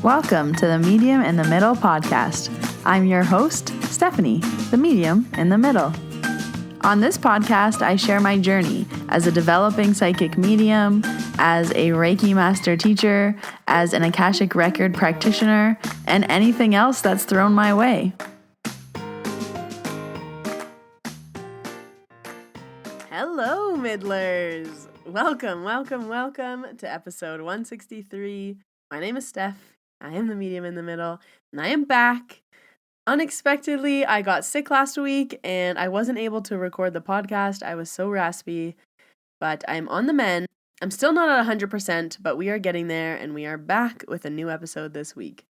Welcome to the Medium in the Middle podcast. I'm your host, Stephanie, the medium in the middle. On this podcast, I share my journey as a developing psychic medium, as a Reiki master teacher, as an Akashic record practitioner, and anything else that's thrown my way. Hello, Middlers! Welcome to episode 163. My name is Steph. I am the medium in the middle, and I am back. Unexpectedly, I got sick last week, and I wasn't able to record the podcast. I was so raspy, but I'm on the mend. I'm still not at 100%, but we are getting there, and we are back with a new episode this week.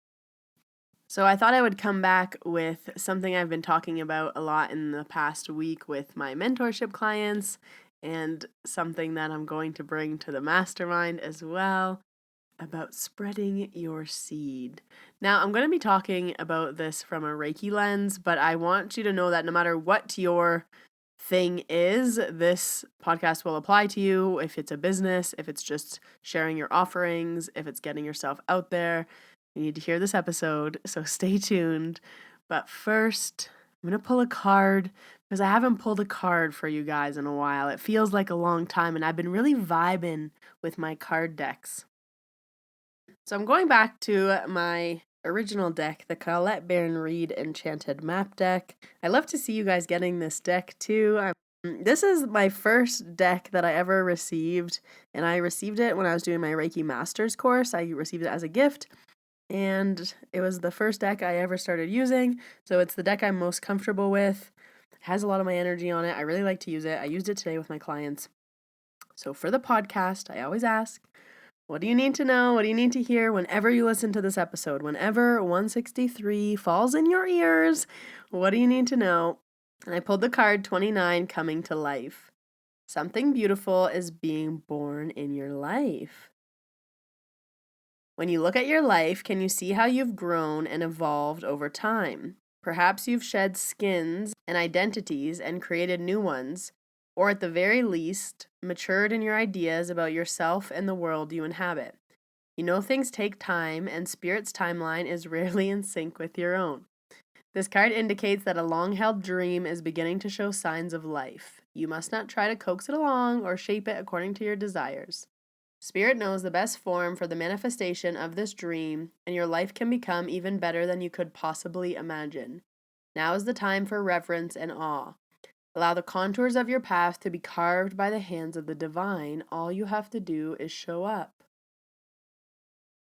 So I thought I would come back with something I've been talking about a lot in the past week with my mentorship clients, and something that I'm going to bring to the mastermind as well, about spreading your seed. Now, I'm going to be talking about this from a Reiki lens, but I want you to know that no matter what your thing is, this podcast will apply to you. If it's a business, if it's just sharing your offerings, if it's getting yourself out there, you need to hear this episode, so stay tuned. But first, I'm going to pull a card because I haven't pulled a card for you guys in a while. It feels like a long time, and I've been really vibing with my card decks. So I'm going back to my original deck, the Colette Baron Reed Enchanted Map deck. I love to see you guys getting this deck too. This is my first deck that I ever received, and I received it when I was doing my Reiki Masters course. I received it as a gift, and it was the first deck I ever started using, so it's the deck I'm most comfortable with. It has a lot of my energy on it. I really like to use it. I used it today with my clients. So for the podcast, I always ask, what do you need to know? What do you need to hear whenever you listen to this episode? Whenever 163 falls in your ears, what do you need to know? And I pulled the card 29, Coming to Life. Something beautiful is being born in your life. When you look at your life, can you see how you've grown and evolved over time? Perhaps you've shed skins and identities and created new ones, or at the very least, matured in your ideas about yourself and the world you inhabit. You know things take time, and Spirit's timeline is rarely in sync with your own. This card indicates that a long-held dream is beginning to show signs of life. You must not try to coax it along or shape it according to your desires. Spirit knows the best form for the manifestation of this dream, and your life can become even better than you could possibly imagine. Now is the time for reverence and awe. Allow the contours of your path to be carved by the hands of the divine. All you have to do is show up.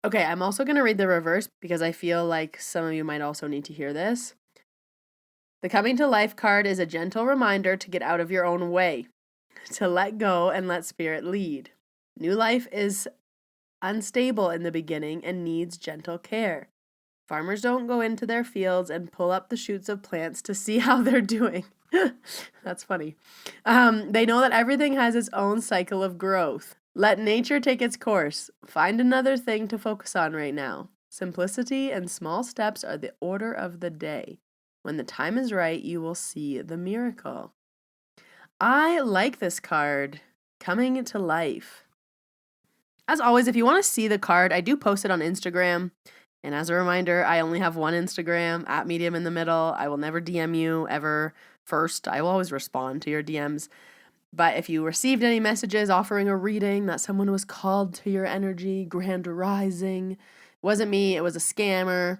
Okay, I'm also going to read the reverse because I feel like some of you might also need to hear this. The Coming to Life card is a gentle reminder to get out of your own way, to let go and let Spirit lead. New life is unstable in the beginning and needs gentle care. Farmers don't go into their fields and pull up the shoots of plants to see how they're doing. That's funny. They know that everything has its own cycle of growth. Let nature take its course. Find another thing to focus on right now. Simplicity and small steps are the order of the day. When the time is right, you will see the miracle. I like this card, Coming to Life. As always, if you want to see the card, I do post it on Instagram. And as a reminder, I only have one Instagram, at Medium in the Middle. I will never DM you ever first. I will always respond to your DMs. But if you received any messages offering a reading that someone was called to your energy, grand rising, it wasn't me, it was a scammer,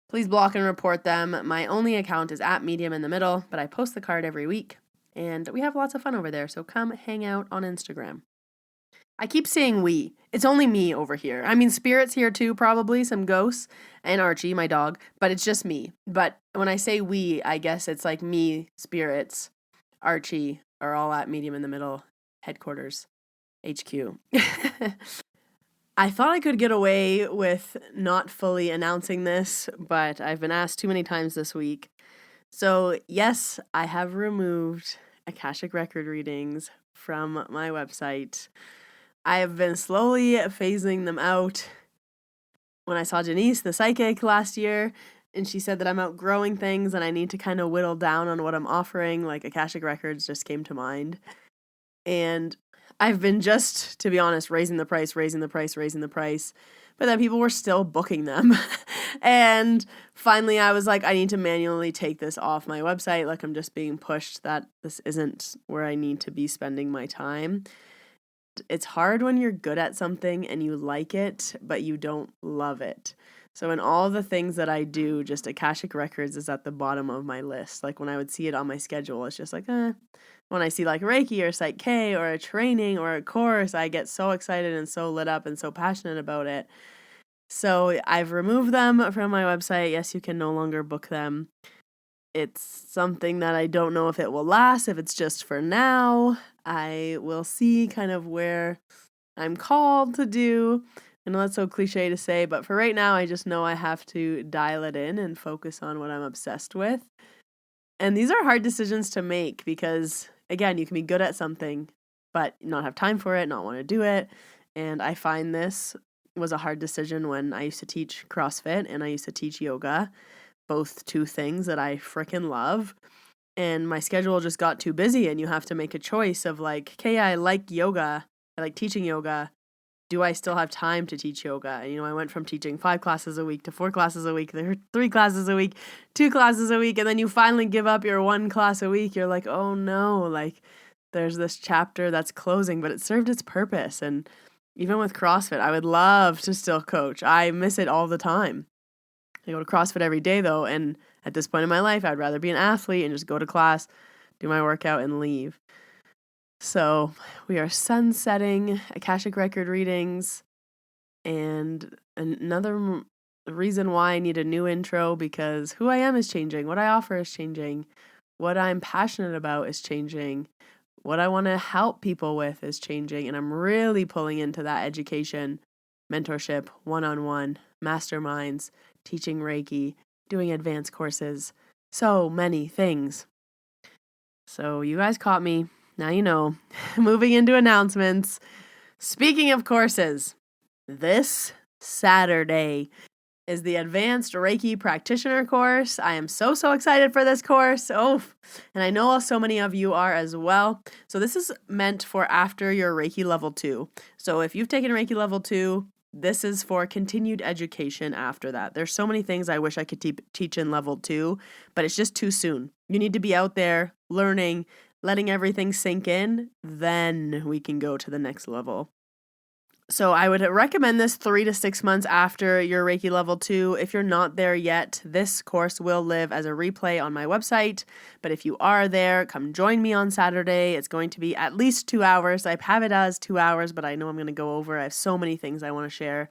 please block and report them. My only account is at Medium in the Middle, but I post the card every week. And we have lots of fun over there, so come hang out on Instagram. I keep saying we. It's only me over here. I mean, Spirit's here too, probably, some ghosts, and Archie, my dog, but it's just me. But when I say we, I guess it's like me, Spirits, Archie are all at Medium in the Middle headquarters, HQ. I thought I could get away with not fully announcing this, but I've been asked too many times this week. So yes, I have removed Akashic record readings from my website. I have been slowly phasing them out. When I saw Janice, the psychic, last year, and she said that I'm outgrowing things and I need to kind of whittle down on what I'm offering, like Akashic records just came to mind. And I've been just, to be honest, raising the price. But then people were still booking them. And finally I was like, I need to manually take this off my website. Like I'm just being pushed that this isn't where I need to be spending my time. It's hard when you're good at something and you like it, but you don't love it. So in all the things that I do, just Akashic Records is at the bottom of my list. Like when I would see it on my schedule, it's just like, When I see like Reiki or PSYCH-K or a training or a course, I get so excited and so lit up and so passionate about it. So I've removed them from my website. Yes, you can no longer book them. It's something that I don't know if it will last, if it's just for now. I will see kind of where I'm called to do. I know that's so cliche to say, but for right now, I just know I have to dial it in and focus on what I'm obsessed with. And these are hard decisions to make because, again, you can be good at something, but not have time for it, not want to do it. And I find this was a hard decision when I used to teach CrossFit and I used to teach yoga, both two things that I freaking love. And my schedule just got too busy and you have to make a choice of like, okay, I like yoga, I like teaching yoga. Do I still have time to teach yoga? And, I went from teaching 5 classes a week to 4 classes a week, there 3 classes a week, 2 classes a week, and then you finally give up your 1 class a week. You're like, oh no, like there's this chapter that's closing, but it served its purpose. And even with CrossFit, I would love to still coach. I miss it all the time. I go to CrossFit every day though, and at this point in my life, I'd rather be an athlete and just go to class, do my workout, and leave. So we are sunsetting Akashic Record readings, and another reason why I need a new intro, because who I am is changing, what I offer is changing, what I'm passionate about is changing, what I want to help people with is changing, and I'm really pulling into that education, mentorship, one-on-one, masterminds, teaching Reiki, doing advanced courses, so many things. So you guys caught me. Now you know. Moving into announcements. Speaking of courses, this Saturday is the Advanced Reiki Practitioner course. I am so excited for this course. Oh, and I know so many of you are as well. So this is meant for after your Reiki level 2. So if you've taken Reiki level 2, this is for continued education after that. There's so many things I wish I could teach in level 2, but it's just too soon. You need to be out there learning, letting everything sink in, then we can go to the next level. So I would recommend this 3 to 6 months after your Reiki level 2. If you're not there yet, this course will live as a replay on my website. But if you are there, come join me on Saturday. It's going to be at least 2 hours. I have it as 2 hours, but I know I'm going to go over. I have so many things I want to share.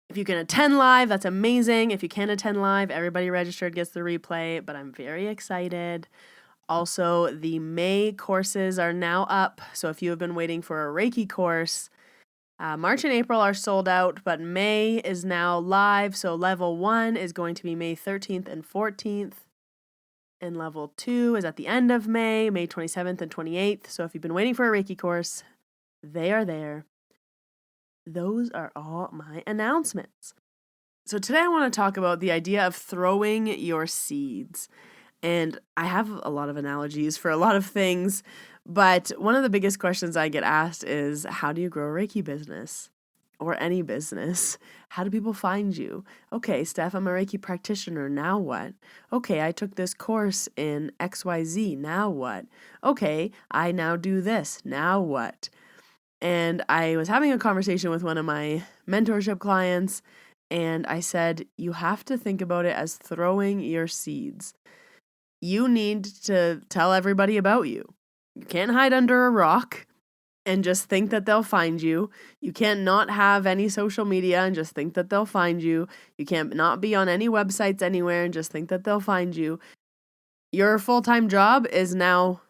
If you can attend live, that's amazing. If you can't attend live, everybody registered gets the replay, but I'm very excited. Also, the May courses are now up. So if you have been waiting for a Reiki course, March and April are sold out, but May is now live. So level 1 is going to be May 13th and 14th. And level 2 is at the end of May 27th and 28th. So if you've been waiting for a Reiki course, they are there. Those are all my announcements. So today I want to talk about the idea of throwing your seeds. And I have a lot of analogies for a lot of things, but one of the biggest questions I get asked is, how do you grow a Reiki business? Or any business? How do people find you? Okay, Steph, I'm a Reiki practitioner, now what? Okay, I took this course in XYZ, now what? Okay, I now do this, now what? And I was having a conversation with one of my mentorship clients, and I said, you have to think about it as throwing your seeds. You need to tell everybody about you. You can't hide under a rock and just think that they'll find you. You can't not have any social media and just think that they'll find you. You can't not be on any websites anywhere and just think that they'll find you. Your full-time job is now,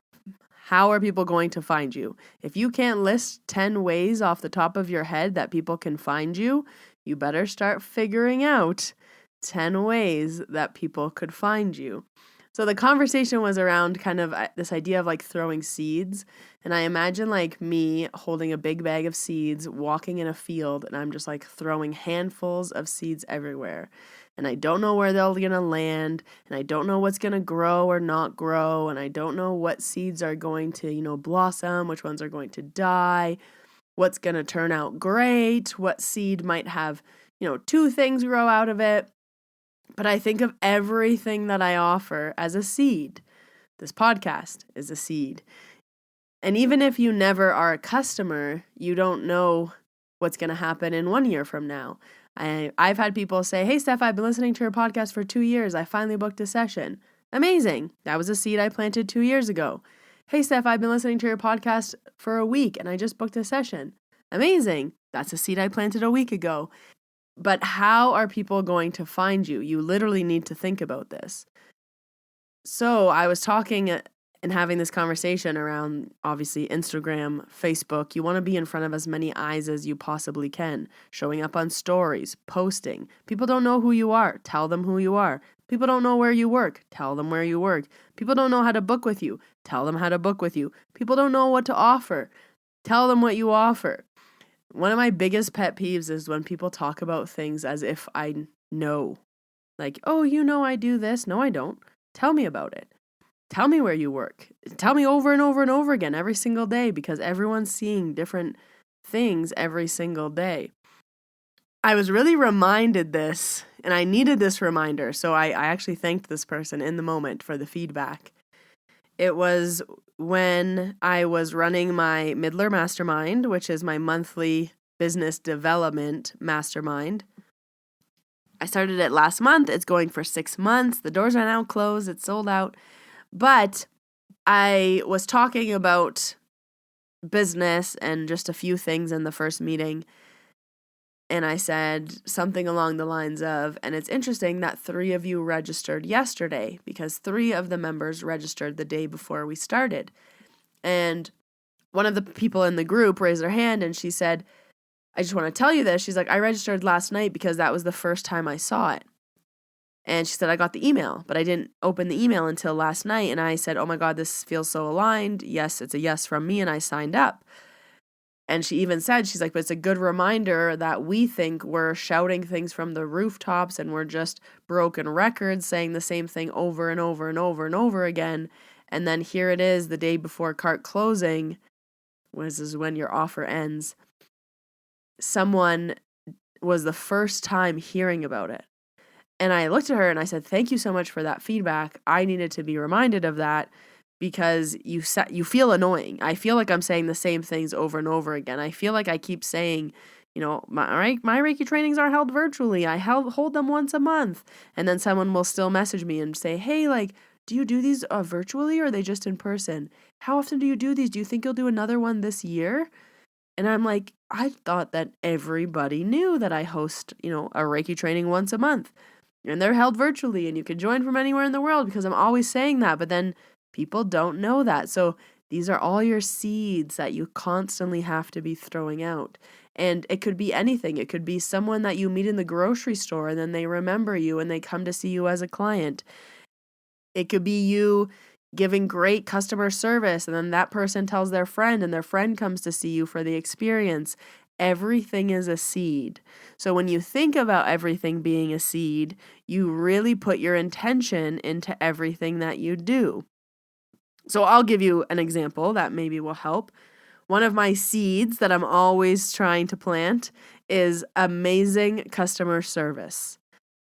how are people going to find you? If you can't list 10 ways off the top of your head that people can find you, you better start figuring out 10 ways that people could find you. So the conversation was around kind of this idea of like throwing seeds. And I imagine like me holding a big bag of seeds, walking in a field, and I'm just like throwing handfuls of seeds everywhere. And I don't know where they're going to land, and I don't know what's going to grow or not grow, and I don't know what seeds are going to, blossom, which ones are going to die, what's going to turn out great, what seed might have, two things grow out of it. But I think of everything that I offer as a seed. This podcast is a seed. And even if you never are a customer, you don't know what's going to happen in 1 year from now. I've had people say, hey, Steph, I've been listening to your podcast for 2 years. I finally booked a session. Amazing. That was a seed I planted 2 years ago. Hey, Steph, I've been listening to your podcast for a week and I just booked a session. Amazing. That's a seed I planted a week ago. But how are people going to find you? You literally need to think about this. So I was talking and having this conversation around, obviously, Instagram, Facebook. You want to be in front of as many eyes as you possibly can, showing up on stories, posting. People don't know who you are. Tell them who you are. People don't know where you work. Tell them where you work. People don't know how to book with you. Tell them how to book with you. People don't know what to offer. Tell them what you offer. One of my biggest pet peeves is when people talk about things as if I know. Like, oh, I do this. No, I don't. Tell me about it. Tell me where you work. Tell me over and over and over again every single day, because everyone's seeing different things every single day. I was really reminded this, and I needed this reminder, so I actually thanked this person in the moment for the feedback. It was when I was running my Midler Mastermind, which is my monthly business development mastermind. I started it last month. It's going for 6 months. The doors are now closed. It's sold out. But I was talking about business and just a few things in the first meeting. And I said something along the lines of, and it's interesting that 3 of you registered yesterday, because 3 of the members registered the day before we started. And one of the people in the group raised her hand and she said, I just want to tell you this. She's like, I registered last night because that was the first time I saw it. And she said, I got the email, but I didn't open the email until last night. And I said, oh my God, this feels so aligned. Yes, it's a yes from me. And I signed up. And she even said, she's like, but it's a good reminder that we think we're shouting things from the rooftops and we're just broken records saying the same thing over and over and over and over again. And then here it is the day before cart closing, which is when your offer ends. Someone was the first time hearing about it. And I looked at her and I said, thank you so much for that feedback. I needed to be reminded of that because you feel annoying. I feel like I'm saying the same things over and over again. I feel like I keep saying, my Reiki trainings are held virtually. I hold them once a month. And then someone will still message me and say, hey, do you do these virtually or are they just in person? How often do you do these? Do you think you'll do another one this year? And I'm like, I thought that everybody knew that I host, a Reiki training once a month. And they're held virtually and you can join from anywhere in the world because I'm always saying that. But then people don't know that. So these are all your seeds that you constantly have to be throwing out. And it could be anything. It could be someone that you meet in the grocery store and then they remember you and they come to see you as a client. It could be you giving great customer service and then that person tells their friend and their friend comes to see you for the experience. Everything is a seed. So when you think about everything being a seed, you really put your intention into everything that you do. So I'll give you an example that maybe will help. One of my seeds that I'm always trying to plant is amazing customer service.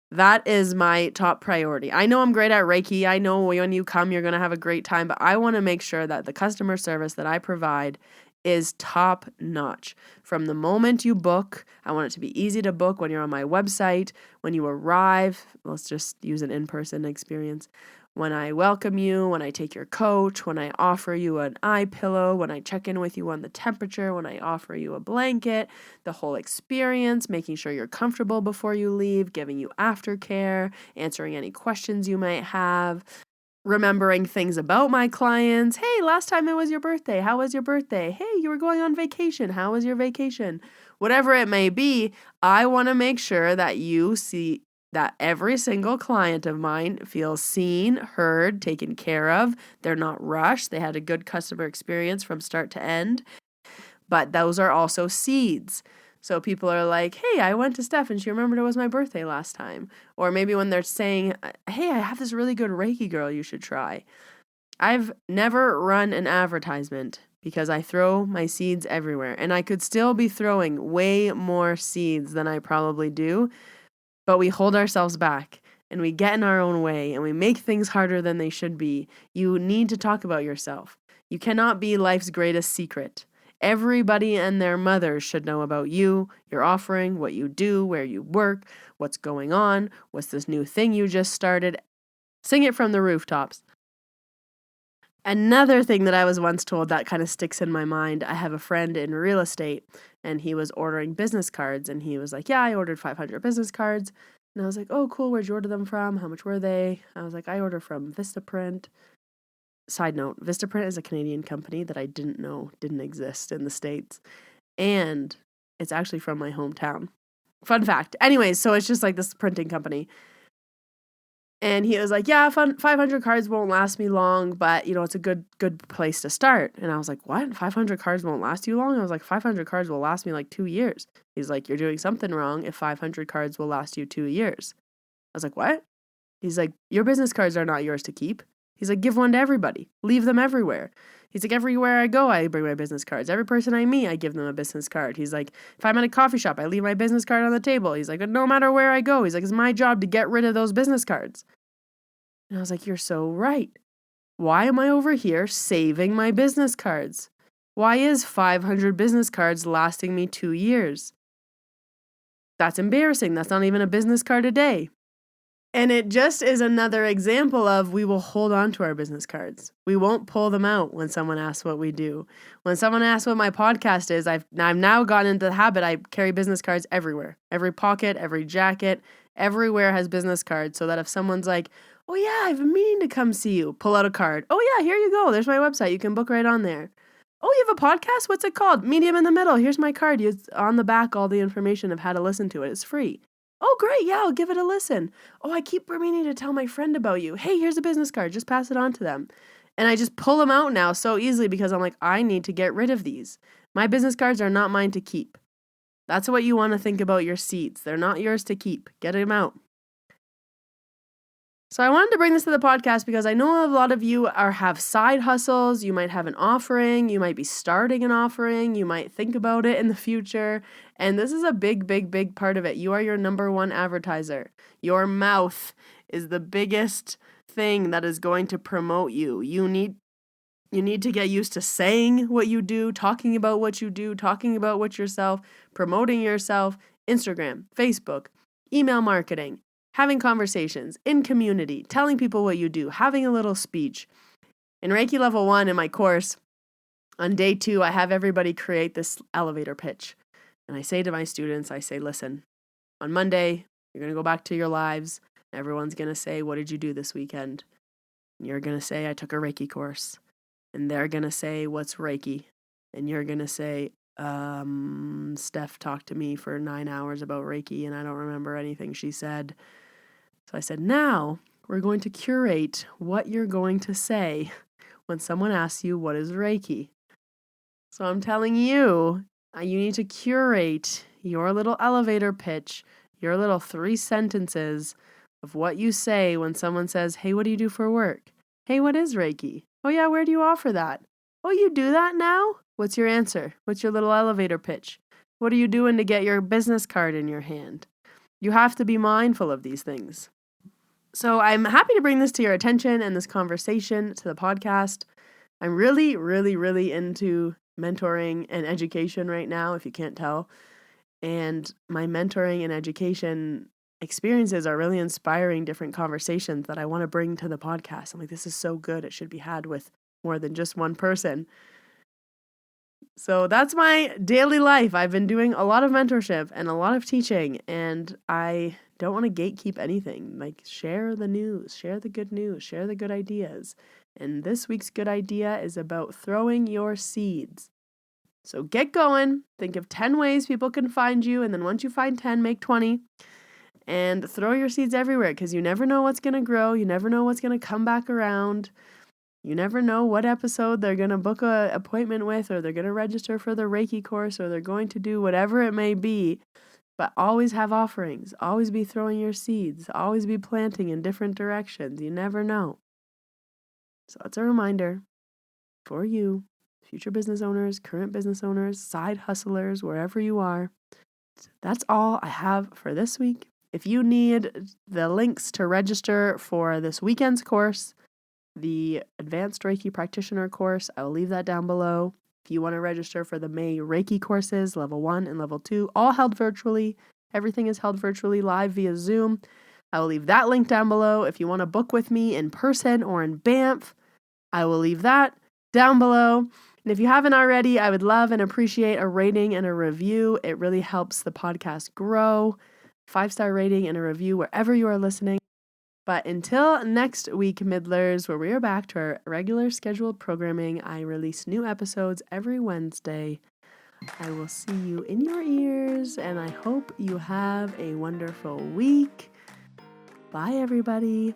That is my top priority. I know I'm great at Reiki. I know when you come, you're going to have a great time, but I want to make sure that the customer service that I provide is top notch. From the moment you book, I want it to be easy to book when you're on my website, when you arrive, let's just use an in-person experience. When I welcome you, when I take your coat, when I offer you an eye pillow, when I check in with you on the temperature, when I offer you a blanket, the whole experience, making sure you're comfortable before you leave, giving you aftercare, answering any questions you might have, remembering things about my clients. Hey, last time it was your birthday. How was your birthday? Hey, you were going on vacation. How was your vacation? Whatever it may be, I want to make sure that you that every single client of mine feels seen, heard, taken care of. They're not rushed. They had a good customer experience from start to end. But those are also seeds. So people are like, hey, I went to Steph and she remembered it was my birthday last time. Or maybe when they're saying, hey, I have this really good Reiki girl you should try. I've never run an advertisement because I throw my seeds everywhere. And I could still be throwing way more seeds than I probably do. But we hold ourselves back and we get in our own way and we make things harder than they should be. You need to talk about yourself. You cannot be life's greatest secret. Everybody and their mothers should know about you, your offering, what you do, where you work, what's going on, what's this new thing you just started. Sing it from the rooftops. Another thing that I was once told that kind of sticks in my mind, I have a friend in real estate and he was ordering business cards and he was like, yeah, I ordered 500 business cards. And I was like, oh, cool. Where'd you order them from? How much were they? I was like, I order from Vistaprint. Side note, Vistaprint is a Canadian company that I didn't know didn't exist in the States. And it's actually from my hometown. Fun fact. Anyways, so it's just like this printing company. And he was like, yeah, 500 cards won't last me long, but, it's a good place to start. And I was like, what? 500 cards won't last you long? I was like, 500 cards will last me like 2 years. He's like, you're doing something wrong if 500 cards will last you 2 years. I was like, what? He's like, your business cards are not yours to keep. He's like, give one to everybody. Leave them everywhere. He's like, everywhere I go, I bring my business cards. Every person I meet, I give them a business card. He's like, if I'm at a coffee shop, I leave my business card on the table. He's like, no matter where I go, he's like, it's my job to get rid of those business cards. And I was like, you're so right. Why am I over here saving my business cards? Why is 500 business cards lasting me 2 years? That's embarrassing. That's not even a business card a day. And it just is another example of we will hold on to our business cards. We won't pull them out when someone asks what we do. When someone asks what my podcast is, I've now gotten into the habit. I carry business cards everywhere. Every pocket, every jacket, everywhere has business cards so that if someone's like, oh yeah, I've been meaning to come see you, pull out a card. Oh yeah, here you go. There's my website. You can book right on there. Oh, you have a podcast? What's it called? Medium in the Middle. Here's my card. It's on the back, all the information of how to listen to it. It's free. Oh, great. Yeah, I'll give it a listen. Oh, I keep meaning to tell my friend about you. Hey, here's a business card. Just pass it on to them. And I just pull them out now so easily because I'm like, I need to get rid of these. My business cards are not mine to keep. That's what you want to think about your seeds. They're not yours to keep. Get them out. So I wanted to bring this to the podcast because I know a lot of you have side hustles. You might have an offering. You might be starting an offering. You might think about it in the future. And this is a big, big, big part of it. You are your number one advertiser. Your mouth is the biggest thing that is going to promote you. You need to get used to saying what you do, talking about what you do, talking about what yourself, promoting yourself, Instagram, Facebook, email marketing, having conversations in community, telling people what you do, having a little speech. In Reiki Level 1 in my course, on day 2, I have everybody create this elevator pitch. And I say to my students, listen, on Monday, you're going to go back to your lives. Everyone's going to say, what did you do this weekend? And you're going to say, I took a Reiki course. And they're going to say, what's Reiki? And you're going to say, Steph talked to me for 9 hours about Reiki and I don't remember anything she said. So I said, now we're going to curate what you're going to say when someone asks you what is Reiki. So I'm telling you, you need to curate your little elevator pitch, your little 3 sentences of what you say when someone says, hey, what do you do for work? Hey, what is Reiki? Oh yeah, where do you offer that? Oh, you do that now? What's your answer? What's your little elevator pitch? What are you doing to get your business card in your hand? You have to be mindful of these things. So I'm happy to bring this to your attention and this conversation to the podcast. I'm really, really, really into mentoring and education right now, if you can't tell. And my mentoring and education experiences are really inspiring different conversations that I want to bring to the podcast. I'm like, this is so good. It should be had with more than just one person. So that's my daily life. I've been doing a lot of mentorship and a lot of teaching, and I don't want to gatekeep anything. Like, share the news, share the good news, share the good ideas. And this week's good idea is about throwing your seeds. So get going. Think of 10 ways people can find you, and then once you find 10, make 20. and throw your seeds everywhere because you never know what's going to grow. You never know what's going to come back around. You never know what episode they're going to book an appointment with, or they're going to register for the Reiki course, or they're going to do whatever it may be. But always have offerings. Always be throwing your seeds. Always be planting in different directions. You never know. So it's a reminder for you, future business owners, current business owners, side hustlers, wherever you are. That's all I have for this week. If you need the links to register for this weekend's course, the Advanced Reiki Practitioner course, I will leave that down below. If you want to register for the May Reiki courses, level 1 and level 2, all held virtually. Everything is held virtually live via Zoom. I will leave that link down below. If you want to book with me in person or in Banff, I will leave that down below. And if you haven't already, I would love and appreciate a rating and a review. It really helps the podcast grow. 5-star rating and a review wherever you are listening. But until next week, Middlers, where we are back to our regular scheduled programming, I release new episodes every Wednesday. I will see you in your ears, and I hope you have a wonderful week. Bye, everybody.